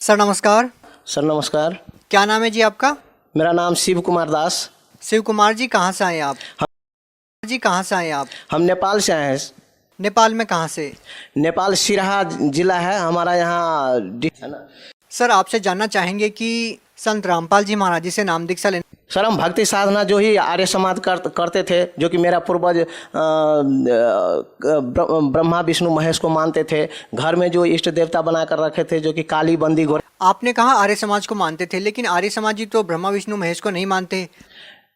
Sir नमस्कार। Sir नमस्कार। क्या नाम है जी आपका? मेरा नाम शिव कुमार दास। शिव कुमार जी, कहाँ से आए आप? जी कहाँ से आए आप? हम नेपाल से आए हैं। नेपाल में कहाँ से? नेपाल सिराहा जिला है हमारा यहाँ है ना। सर आपसे जानना चाहेंगे कि संत रामपाल जी महाराज जी से नाम दीक्षा लेने। सर हम भक्ति साधना जो ही आर्य समाज करते थे, जो कि मेरा पूर्वज ब्रह्मा विष्णु महेश को मानते थे। घर में जो इष्ट देवता बना कर रखे थे, जो कि काली बंदी गोर। आपने कहा आर्य समाज को मानते थे, लेकिन आर्य समाज जी तो ब्रह्मा विष्णु महेश को नहीं मानते।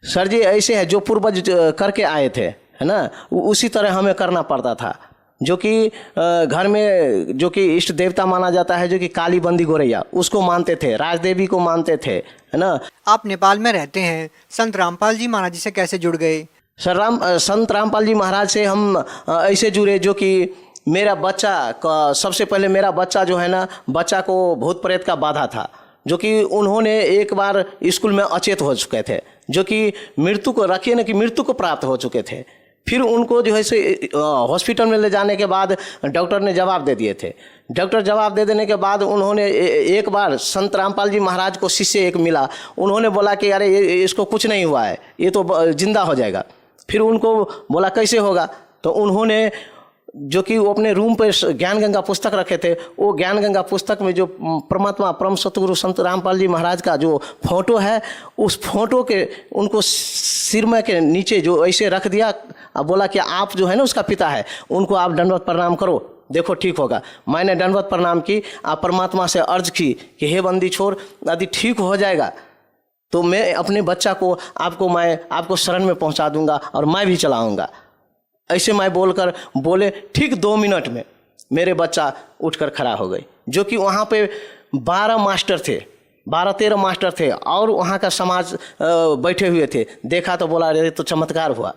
सर जी ऐसे है, जो पूर्वज करके आए थे है ना, उसी तरह हमें करना पड़ता था। जो कि घर में जो कि इष्ट देवता माना जाता है, जो कि काली बंदी गोरैया, उसको मानते थे, राजदेवी को मानते थे, है ना। आप नेपाल में रहते हैं, संत रामपाल जी महाराज जी से कैसे जुड़ गए? सर संत रामपाल जी महाराज से हम ऐसे जुड़े, जो कि मेरा बच्चा का सबसे पहले मेरा बच्चा जो है ना, बच्चा को भूत प्रेत का बाधा था, जो कि उन्होंने एक बार स्कूल में अचेत हो चुके थे, जो कि मृत्यु को रखिए ना कि मृत्यु को प्राप्त हो चुके थे। फिर उनको जो है से हॉस्पिटल में ले जाने के बाद डॉक्टर ने जवाब दे दिए थे। डॉक्टर जवाब दे देने के बाद उन्होंने एक बार संत रामपाल जी महाराज को शिष्य एक मिला, उन्होंने बोला कि अरे इसको कुछ नहीं हुआ है, ये तो जिंदा हो जाएगा। फिर उनको बोला कैसे होगा, तो उन्होंने जो कि वो अपने रूम पर ज्ञान गंगा पुस्तक रखे थे, वो ज्ञान गंगा पुस्तक में जो परमात्मा परम सतगुरु संत रामपाल जी महाराज का जो फोटो है, उस फोटो के उनको सिर में के नीचे जो ऐसे रख दिया। अब बोला कि आप जो है ना उसका पिता है, उनको आप दंडवत प्रणाम करो, देखो ठीक होगा। मैंने दंडवत प्रणाम की, आप परमात्मा से अर्ज की कि हे बंदी छोड़, यदि ठीक हो जाएगा तो मैं अपने बच्चा को मैं आपको शरण में पहुंचा दूंगा और मैं भी चलाऊंगा। ऐसे मैं बोले ठीक 2 मिनट में मेरे बच्चा उठकर खड़ा हो गई। जो कि वहाँ पे 12 मास्टर थे, 12-13 मास्टर थे, और वहाँ का समाज बैठे हुए थे। देखा तो बोला अरे तो चमत्कार हुआ।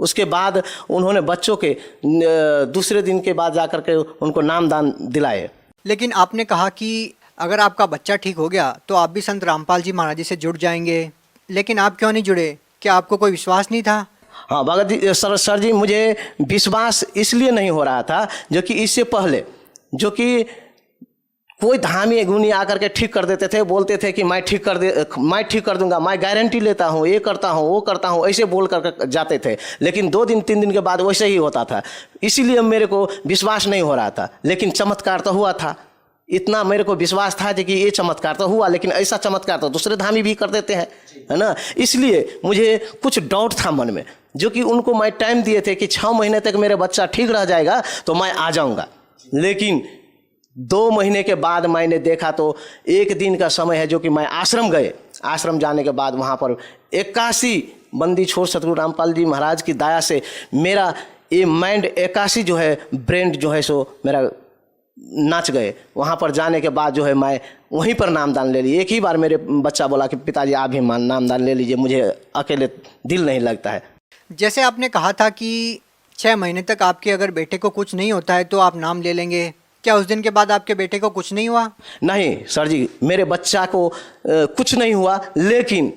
उसके बाद उन्होंने बच्चों के दूसरे दिन के बाद जाकर के उनको नामदान दिलाए। लेकिन आपने कहा कि अगर आपका बच्चा ठीक हो गया तो आप भी संत रामपाल जी महाराज जी से जुड़ जाएंगे, लेकिन आप क्यों नहीं जुड़े? क्या आपको कोई विश्वास नहीं था? हाँ भगत जी, सर जी मुझे विश्वास इसलिए नहीं हो रहा था, जो कि इससे पहले जो कि कोई धामी गुनी आकर के ठीक कर देते थे, बोलते थे कि मैं ठीक कर दूंगा, मैं गारंटी लेता हूँ, ये करता हूँ वो करता हूँ, ऐसे बोल कर जाते थे। लेकिन 2 दिन 3 दिन के बाद वैसे ही होता था, इसीलिए मेरे को विश्वास नहीं हो रहा था। लेकिन चमत्कार तो हुआ था, इतना मेरे को विश्वास था कि ये चमत्कार तो हुआ, लेकिन ऐसा चमत्कार तो दूसरे धामी भी कर देते हैं, है ना। इसलिए मुझे कुछ डाउट था मन में, जो कि उनको मैं टाइम दिए थे कि 6 महीने तक मेरे बच्चा ठीक रह जाएगा तो मैं आ जाऊंगा। लेकिन 2 महीने के बाद मैंने देखा तो 1 दिन का समय है, जो कि मैं आश्रम गए। आश्रम जाने के बाद वहाँ पर 81 बंदी छोड़ सतगुरु रामपाल जी महाराज की दया से मेरा ये माइंड 81 जो है ब्रेन जो है सो मेरा नाच गए। वहाँ पर जाने के बाद जो है मैं वहीं पर नामदान ले लिए। एक ही बार मेरे बच्चा बोला कि पिताजी आप भी नामदान ले लीजिए, मुझे अकेले दिल नहीं लगता है। जैसे आपने कहा था कि 6 महीने तक आपके अगर बेटे को कुछ नहीं होता है तो आप नाम ले लेंगे, क्या उस दिन के बाद आपके बेटे को कुछ नहीं हुआ? नहीं सर जी, मेरे बच्चा को कुछ नहीं हुआ, लेकिन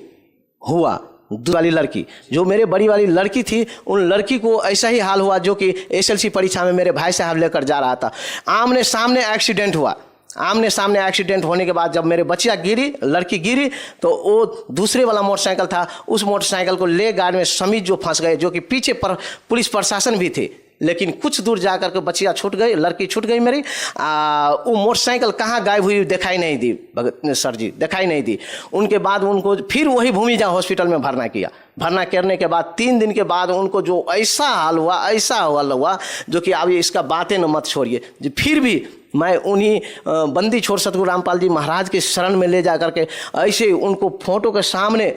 हुआ दूसरी वाली लड़की, जो मेरे बड़ी वाली लड़की थी, उन लड़की को ऐसा ही हाल हुआ, जो कि एसएलसी परीक्षा में मेरे भाई साहब लेकर जा रहा था। आमने सामने एक्सीडेंट हुआ। आमने सामने एक्सीडेंट होने के बाद जब मेरे बच्चियाँ गिरी, लड़की गिरी, तो वो दूसरे वाला मोटरसाइकिल था, उस मोटरसाइकिल को ले गाड़ी में समीज जो फंस गए, जो कि पीछे पर पुलिस प्रशासन भी थे। लेकिन कुछ दूर जाकर के बच्चियाँ छूट गई, लड़की छूट गई मेरी। वो मोटरसाइकिल कहाँ गायब हुई दिखाई नहीं दी भगत सर जी, दिखाई नहीं दी। उनके बाद उनको फिर वही भूमिजा हॉस्पिटल में भरना किया। भरना करने के बाद 3 दिन के बाद उनको जो ऐसा हाल हुआ, जो कि अब इसका बातें न मत छोड़िए। फिर भी मैं उन्हीं बंदी छोड़ सतगुरु रामपाल जी महाराज के शरण में ले जा करके ऐसे उनको फोटो के सामने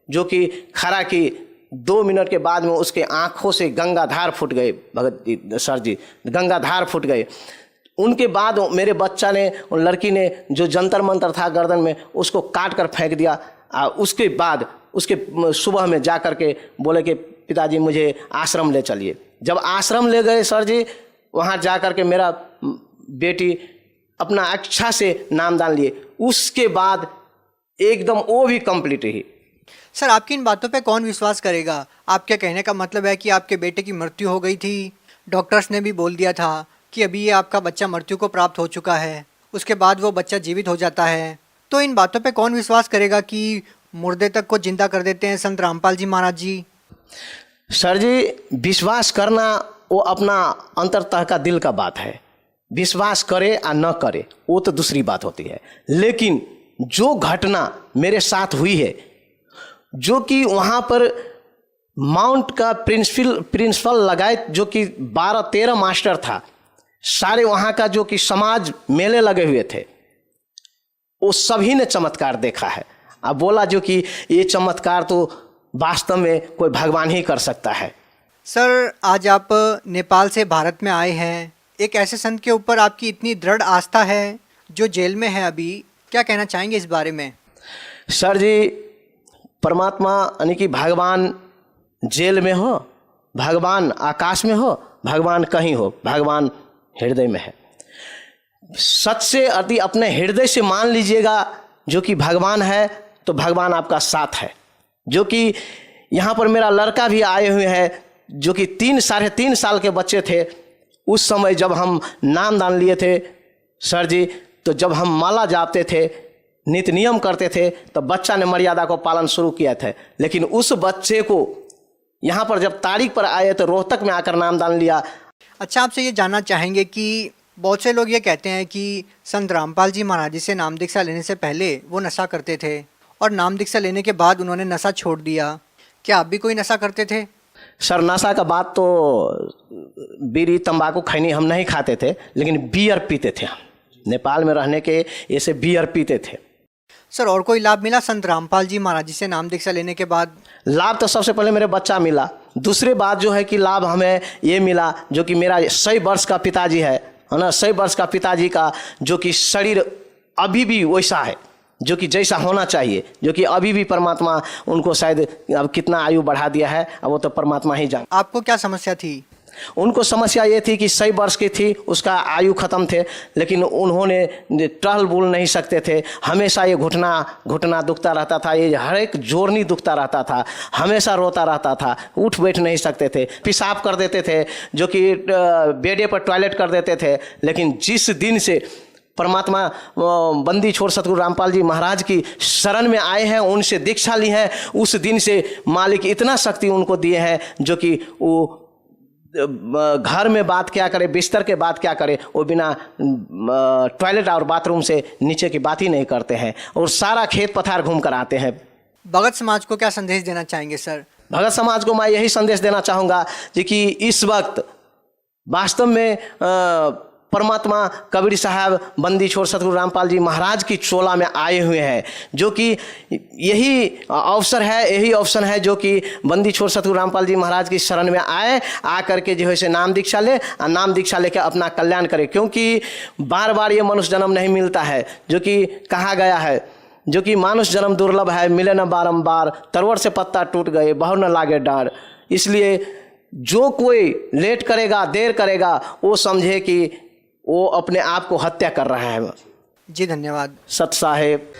जो कि खड़ा की, 2 मिनट के बाद में उसके आंखों से गंगाधार फूट गए भगत जी, सर जी गंगाधार फूट गए। उनके बाद मेरे बच्चा ने, उन लड़की ने जो जंतर मंतर था गर्दन में, उसको काट कर फेंक दिया। उसके बाद उसके सुबह में जा कर के बोले कि पिताजी मुझे आश्रम ले चलिए। जब आश्रम ले गए सर जी, वहाँ जा कर के मेरा बेटी अपना अच्छा से नामदान लिए। उसके बाद एकदम वो भी कंप्लीट ही। सर आपकी इन बातों पे कौन विश्वास करेगा? आपके कहने का मतलब है कि आपके बेटे की मृत्यु हो गई थी, डॉक्टर्स ने भी बोल दिया था कि अभी ये आपका बच्चा मृत्यु को प्राप्त हो चुका है, उसके बाद वो बच्चा जीवित हो जाता है। तो इन बातों पे कौन विश्वास करेगा कि मुर्दे तक को जिंदा कर देते हैं संत रामपाल जी महाराज जी? सर जी, विश्वास करना वो अपना अंतरतः का दिल का बात है। विश्वास करे या न करे वो तो दूसरी बात होती है। लेकिन जो घटना मेरे साथ हुई है, जो कि वहाँ पर माउंट का प्रिंसिपल लगाए जो कि 12-13 मास्टर था, सारे वहाँ का जो कि समाज मेले लगे हुए थे, वो सभी ने चमत्कार देखा है। अब बोला जो कि ये चमत्कार तो वास्तव में कोई भगवान ही कर सकता है। सर, आज आप नेपाल से भारत में आए हैं, एक ऐसे संत के ऊपर आपकी इतनी दृढ़ आस्था है जो जेल में है अभी, क्या कहना चाहेंगे इस बारे में? सर जी, परमात्मा यानी कि भगवान जेल में हो, भगवान आकाश में हो, भगवान कहीं हो, भगवान हृदय में है। सच से अति अपने हृदय से मान लीजिएगा जो कि भगवान है, तो भगवान आपका साथ है। जो कि यहाँ पर मेरा लड़का भी आए हुए हैं, जो कि 3-3.5 साल के बच्चे थे। उस समय जब हम नाम दान लिए थे सर जी, तो जब हम माला जापते थे, नित्य नियम करते थे, तो बच्चा ने मर्यादा को पालन शुरू किया था। लेकिन उस बच्चे को यहाँ पर जब तारीख पर आए तो रोहतक में आकर नाम दान लिया। अच्छा, आपसे ये जानना चाहेंगे कि बहुत से लोग ये कहते हैं कि संत रामपाल जी महाराज जी से नाम दीक्षा लेने से पहले वो नशा करते थे और नाम दीक्षा लेने के बाद उन्होंने नशा छोड़ दिया। क्या आप भी कोई नशा करते थे? सर, नशा का बात तो बीड़ी तंबाकू खैनी हम नहीं खाते थे, लेकिन बियर पीते थे। हम नेपाल में रहने के ऐसे बियर पीते थे। सर, और कोई लाभ मिला संत रामपाल जी महाराज जी से नाम दीक्षा लेने के बाद? लाभ तो सबसे पहले मेरे बच्चा मिला। दूसरी बात जो है कि लाभ हमें ये मिला जो कि मेरा 100 वर्ष का पिताजी है ना, 100 वर्ष का पिताजी का जो कि शरीर अभी भी वैसा है जो कि जैसा होना चाहिए, जो कि अभी भी परमात्मा उनको शायद अब कितना आयु बढ़ा दिया है, अब वो तो परमात्मा ही जान। आपको क्या समस्या थी? उनको समस्या ये थी कि 100 वर्ष की थी, उसका आयु ख़त्म थे, लेकिन उन्होंने टहल बोल नहीं सकते थे। हमेशा ये घुटना दुखता रहता था, ये हर एक जोड़नी दुखता रहता था, हमेशा रोता रहता था, उठ बैठ नहीं सकते थे, पेशाब कर देते थे, जो कि बेडे पर टॉयलेट कर देते थे। लेकिन जिस दिन से परमात्मा बंदी छोड़ सतगुरु रामपाल जी महाराज की शरण में आए हैं, उनसे दीक्षा ली है, उस दिन से मालिक इतना शक्ति उनको दिए हैं जो कि वो घर में बात क्या करे, बिस्तर के बात क्या करे, वो बिना टॉयलेट और बाथरूम से नीचे की बात ही नहीं करते हैं, और सारा खेत पथार घूम कर आते हैं। भगत समाज को क्या संदेश देना चाहेंगे सर? भगत समाज को मैं यही संदेश देना चाहूँगा कि इस वक्त वास्तव में परमात्मा कबीर साहब बंदी छोड़ सतगुरु रामपाल जी महाराज की चोला में आए हुए हैं, जो कि यही अवसर है जो कि बंदी छोड़ सतगुरु रामपाल जी महाराज की शरण में आकर के जो है से नाम दीक्षा ले, और नाम दीक्षा लेकर अपना कल्याण करे। क्योंकि बार बार ये मनुष्य जन्म नहीं मिलता है, जो कि कहा गया है, जो कि मानुष जन्म दुर्लभ है, मिले न बारंबार, तरवर से पत्ता टूट गए, बहु न लागे डार। इसलिए जो कोई लेट करेगा, देर करेगा, वो समझे कि वो अपने आप को हत्या कर रहा है। जी धन्यवाद। सत साहेब।